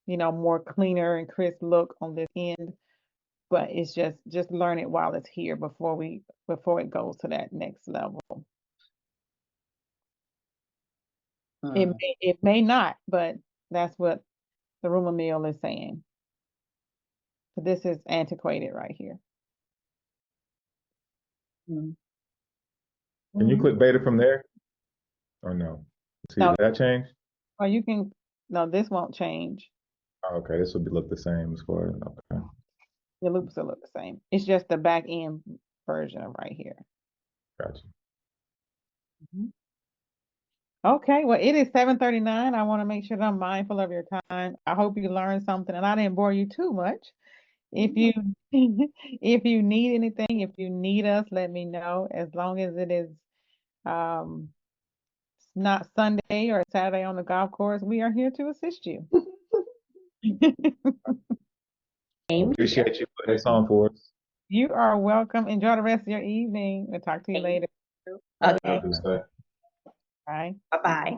more cleaner and crisp look on this end. But it's just learn it while it's here before it goes to that next level. mm, It may not, but that's what the rumor mill is saying. So this is antiquated right here. mm. can you Mhm. click beta from there or no? See, No, did that change? or you can. No, this won't change. Oh, okay, this would look the same as far as okay. Your loops will look the same. It's just the back end version of right here. Gotcha. Mhm. Okay, well, it is 7:39. I want to make sure that I'm mindful of your time. I hope you learned something and I didn't bore you too much. If you if you need anything, if you need us, let me know. As long as it is um not Sunday or Saturday on the golf course, we are here to assist you. Well, appreciate you putting this on for us. You are welcome. Enjoy the rest of your evening. We'll talk to you Thank later. you. Bye Okay. Good stuff. bye. Bye-bye.